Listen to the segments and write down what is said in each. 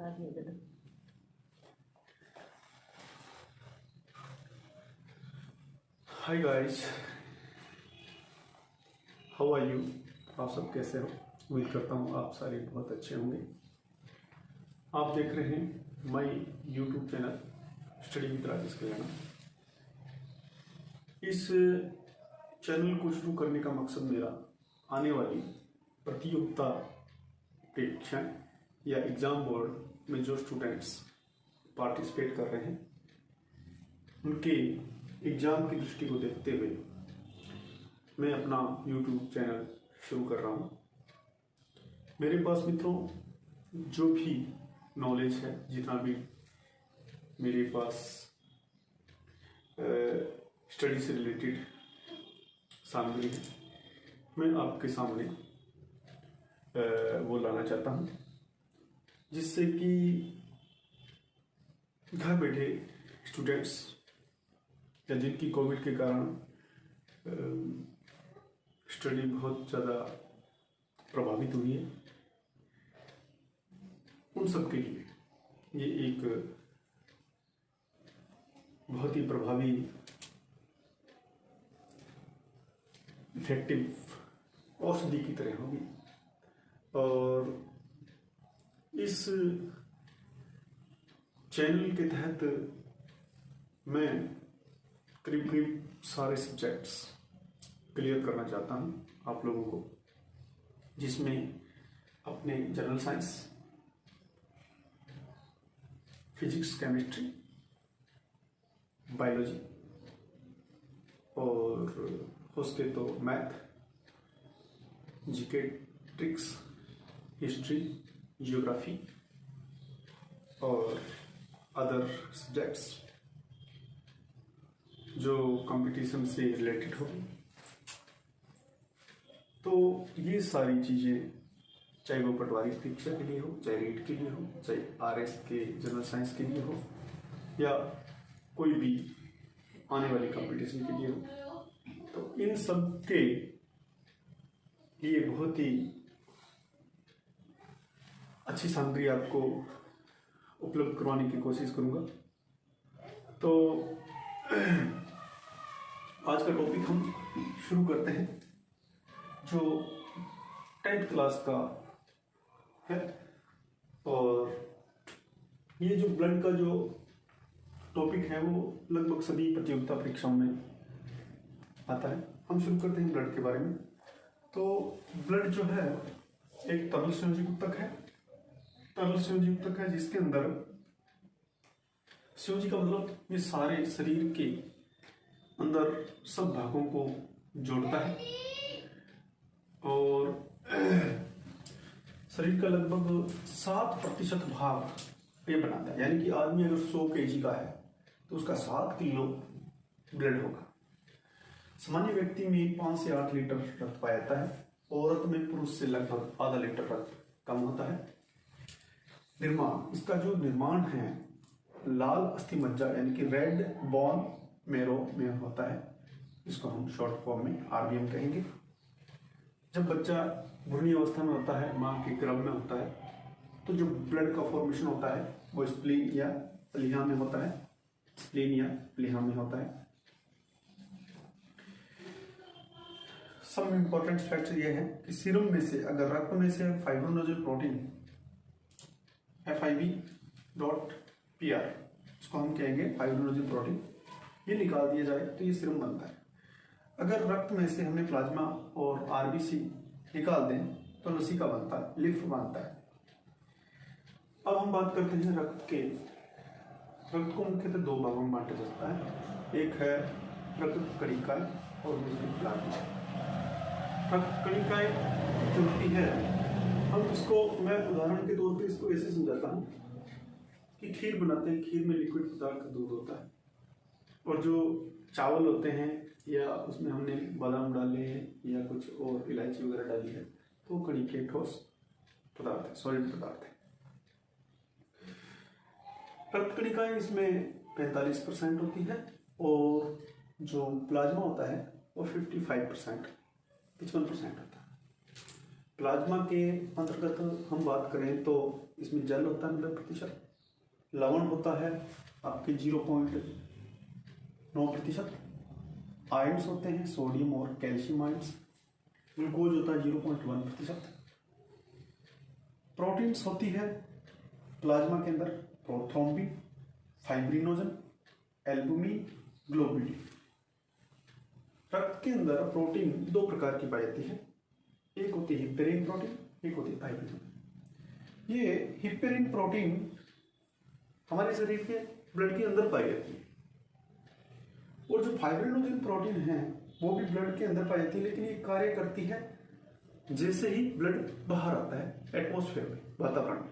Hi guys, how are you. आप सब कैसे हो? उम्मीद करता हूँ आप सारे बहुत अच्छे होंगे। आप देख रहे हैं my YouTube channel study with Rajesh Kalyan. इस चैनल को शुरू करने का मकसद मेरा आने वाली प्रतियोगिता परीक्षाएं या एग्जाम बोर्ड में जो स्टूडेंट्स पार्टिसिपेट कर रहे हैं उनके एग्जाम की दृष्टि को देखते हुए मैं अपना यूट्यूब चैनल शुरू कर रहा हूँ। मेरे पास मित्रों जो भी नॉलेज है, जितना भी मेरे पास स्टडी से रिलेटेड सामग्री है, मैं आपके सामने वो लाना चाहता हूँ, जिससे कि घर बैठे स्टूडेंट्स या जिनकी कोविड के कारण स्टडी बहुत ज़्यादा प्रभावित हुई है, उन सब के लिए ये एक बहुत ही प्रभावी इफेक्टिव औषधि की तरह होगी। और इस चैनल के तहत मैं करीब करीब सारे सब्जेक्ट्स क्लियर करना चाहता हूँ आप लोगों को, जिसमें अपने general science, physics, chemistry, biology और हो सके तो math, GK, tricks, history, geography और अदर सब्जेक्ट्स जो कंपटीशन से रिलेटेड हो। तो ये सारी चीज़ें, चाहे वो पटवारी परीक्षा के लिए हो, चाहे रीट के लिए हो, चाहे आरएस के जनरल साइंस के लिए हो, या कोई भी आने वाली कंपटीशन के लिए हो, तो इन सब के लिए बहुत ही अच्छी सामग्री आपको उपलब्ध करवाने की कोशिश करूँगा। तो आज का टॉपिक हम शुरू करते हैं, जो 10th क्लास का है। और ये जो ब्लड का जो टॉपिक है वो लगभग सभी प्रतियोगिता परीक्षाओं में आता है। हम शुरू करते हैं ब्लड के बारे में। तो ब्लड जो है एक तरल संयोजी ऊतक है। तरल संयोजी ऊतक है जिसके अंदर, संयोजी का मतलब ये सारे शरीर के अंदर सब भागों को जोड़ता है और शरीर का लगभग 7% भाग ये बनाता है। यानी कि आदमी अगर 100 kg का है तो उसका 7 किलो ब्लड होगा। सामान्य व्यक्ति में 5 से 8 लीटर रक्त पाया जाता है। औरत में पुरुष से लगभग आधा लीटर रक्त कम होता है। निर्माण, इसका जो निर्माण है लाल अस्थि मज्जा यानी कि रेड बोन मेरो में होता है। इसको हम शॉर्ट फॉर्म में आरबीएम कहेंगे। जब बच्चा भ्रूणी अवस्था में होता है, मां के गर्भ में होता है, तो जो ब्लड का फॉर्मेशन होता है वो स्प्लीन या प्लीहा में होता है। स्प्लीन या प्लीहा में होता है। सम इंपॉर्टेंट फैक्टर ये है कि सीरम में से, अगर रक्त में से फाइब्रोनोजेल प्रोटीन FIB.PR, इसको हम कहेंगे फाइब्रोनोजेल प्रोटीन, ये निकाल दिया जाए तो ये सीरम बनता है। अगर रक्त में से हमने प्लाज्मा और आरबीसी निकाल दें तो लसिका बनता है, लिम्फ बनता है। अब हम बात करते हैं रक्त के। रक्त को मुख्यतः 2 भागों में बांटा जाता है। एक है रक्त कणिकाएं और दूसरी प्लाज्मा। रक्त कणिकाएं जो होती है, हम इसको, मैं उदाहरण के तौर पे इसको ऐसे समझाता हूँ कि खीर बनाते हैं, खीर में लिक्विड पदार्थ दूध होता है, और जो चावल होते हैं या उसमें हमने बादाम डाले हैं या कुछ और इलायची वगैरह डाली है, तो कणिकें ठोस पदार्थ है, सॉलिड पदार्थ है। रक्त कणिकाएं इसमें 45% होती है और जो प्लाज्मा होता है वो 55% होता है। प्लाज्मा के अंतर्गत हम बात करें तो इसमें जल होता है 90%, लवण होता है आपके 0.9%, आयंस होते हैं सोडियम और कैल्शियम आयंस, ग्लूकोज होता है 0.1%, प्रोटीन्स होती है प्लाज्मा के अंदर प्रोथ्रोम्बिन, फाइब्रिनोजन, एल्बुमिन, ग्लोबुलिन। रक्त के अंदर प्रोटीन दो प्रकार की पाई जाती है, एक होती है हिप्पेरिन प्रोटीन, एक होती है फाइब्रिनोजन। ये हिप्पेरिन प्रोटीन हमारे शरीर के ब्लड के अंदर पाई जाती है और जो फाइब्रिनोजन प्रोटीन है वो भी ब्लड के अंदर पाई जाती है, लेकिन ये कार्य करती है जैसे ही ब्लड बाहर आता है एटमॉस्फेयर में, वातावरण में,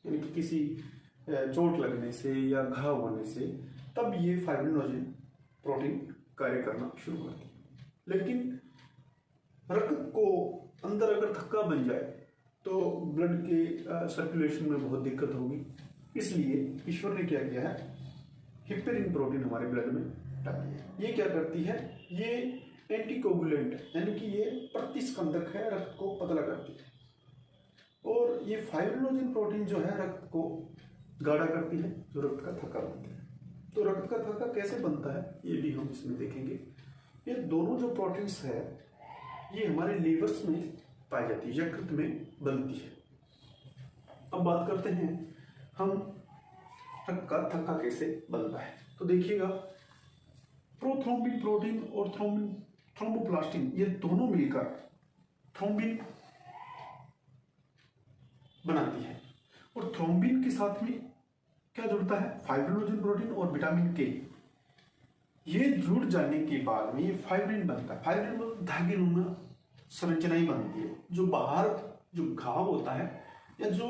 यानी कि किसी चोट लगने से या घाव होने से, तब ये फाइब्रिनोजन प्रोटीन कार्य करना शुरू करती है। लेकिन रक्त को अंदर अगर थक्का बन जाए तो ब्लड के सर्कुलेशन में बहुत दिक्कत होगी, इसलिए ईश्वर ने क्या किया है, हिप्पेरिन प्रोटीन हमारे ब्लड में डाल दिया। ये क्या करती है, ये एंटीकोगुलेंट यानी कि ये प्रतिस्कंदक है, रक्त को पतला करती है। और ये फाइब्रिनोजन प्रोटीन जो है रक्त को गाढ़ा करती है, जो रक्त का थक्का बनता है। तो रक्त का थक्का कैसे बनता है ये भी हम इसमें देखेंगे। ये दोनों जो प्रोटीन्स है ये हमारे लीवर्स में पाई जाती है, यकृत में बनती है। अब बात करते हैं हम रक्त का थक्का कैसे बनता है। तो देखिएगा, प्रोथ्रोम्बिन प्रोटीन और थ्रोम्बोप्लास्टिन ये दोनों मिलकर थ्रोम्बिन बनाती है और थ्रोम्बिन के साथ में क्या जुड़ता है, फाइब्रिनोजन प्रोटीन और विटामिन के। ये जुड़ जाने के बाद में ये फाइब्रिन बनता है। फाइब्रिन में धागेनुमा संरचना ही बनती है, जो बाहर जो घाव होता है या जो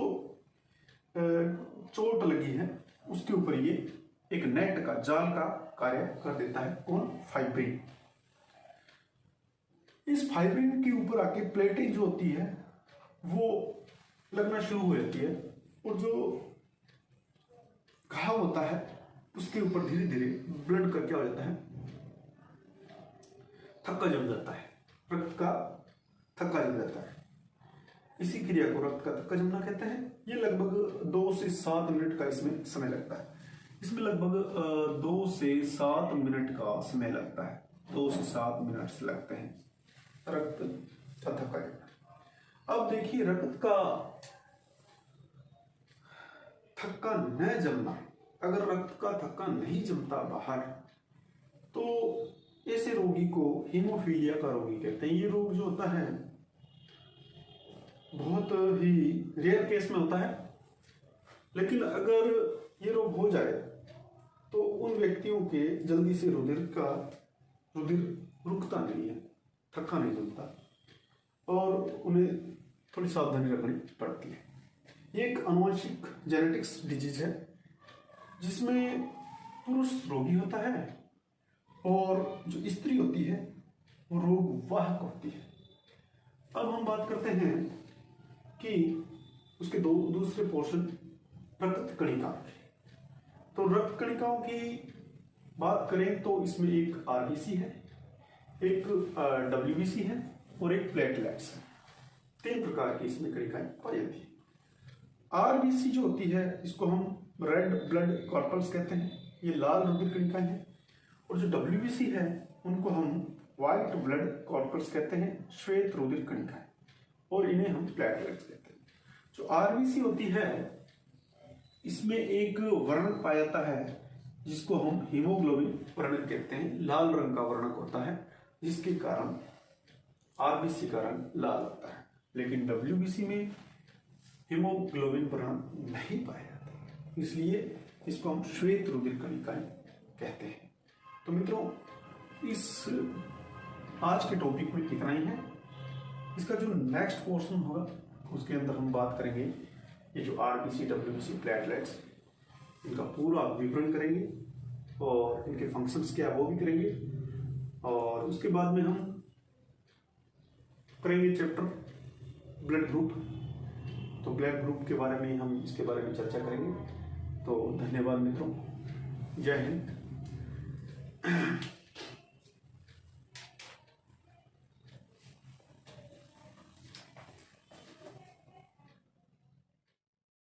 चोट लगी है उसके ऊपर ये एक नेट का जाल का कार्य कर देता है। कौन, फाइब्रिन। इस फाइब्रिन के ऊपर आके प्लेटें जो होती है वो लगना शुरू हो जाती है और जो घाव होता है उसके ऊपर धीरे धीरे ब्लड का क्या हो जाता है, थक्का जम जाता है, रक्त का थक्का जम जाता है। इसी क्रिया को रक्त का थक्का जमना कहते हैं। ये लगभग 2 से 7 मिनट का इसमें समय लगता है। इसमें लगभग 2 से 7 मिनट का समय लगता है, 2 से 7 मिनट लगते हैं रक्त का थक्का जमना। अब देखिए, रक्त का थक्का न जमना, अगर रक्त का थक्का नहीं जमता बाहर तो ऐसे रोगी को हीमोफीलिया का रोगी कहते हैं। ये रोग जो होता है बहुत ही रेयर केस में होता है, लेकिन अगर ये रोग हो जाए तो उन व्यक्तियों के जल्दी से रुधिर रुकता नहीं है, थक्का नहीं जमता और उन्हें थोड़ी सावधानी रखनी पड़ती है। ये एक आनुवंशिक जेनेटिक्स डिजीज है जिसमें पुरुष रोगी होता है और जो स्त्री होती है वो रोग वाहक होती है। अब हम बात करते हैं कि उसके दूसरे पोर्शन रक्त कणिका। तो रक्त कणिकाओं की बात करें तो इसमें एक आरबीसी है, एक डब्ल्यूबीसी है और एक प्लेटलेट्स है। 3 प्रकार की इसमें कणिकाएं पाई जाती है। आरबीसी जो होती है इसको हम रेड ब्लड कॉर्पल्स कहते हैं, ये लाल रुधिर कणिकाएं हैं। और जो डब्ल्यूबीसी है उनको हम व्हाइट ब्लड कॉर्पल्स कहते हैं, श्वेत रुधिर कणिकाएं, और इन्हें हम प्लेटलेट्स कहते हैं। जो आरबीसी होती है इसमें एक वर्णक पाया जाता है जिसको हम हीमोग्लोबिन वर्णक कहते हैं। लाल रंग का वर्णक होता है जिसके कारण आरबीसी का रंग लाल होता है, लेकिन डब्ल्यूबीसी में हीमोग्लोबिन वर्णक नहीं पाया जाता, इसलिए इसको हम श्वेत रुधिर कणिकाएं कहते हैं। तो मित्रों, इस आज के टॉपिक में इतना ही है। इसका जो नेक्स्ट पोर्शन होगा उसके अंदर हम बात करेंगे ये जो आरबीसी, डब्ल्यूबीसी, प्लेटलेट्स, इनका पूरा विवरण करेंगे और इनके फंक्शंस क्या है वो भी करेंगे। और उसके बाद में हम करेंगे चैप्टर ब्लड ग्रुप। तो ब्लड ग्रुप के बारे में हम इसके बारे में चर्चा करेंगे। तो धन्यवाद मित्रों, जय हिंद।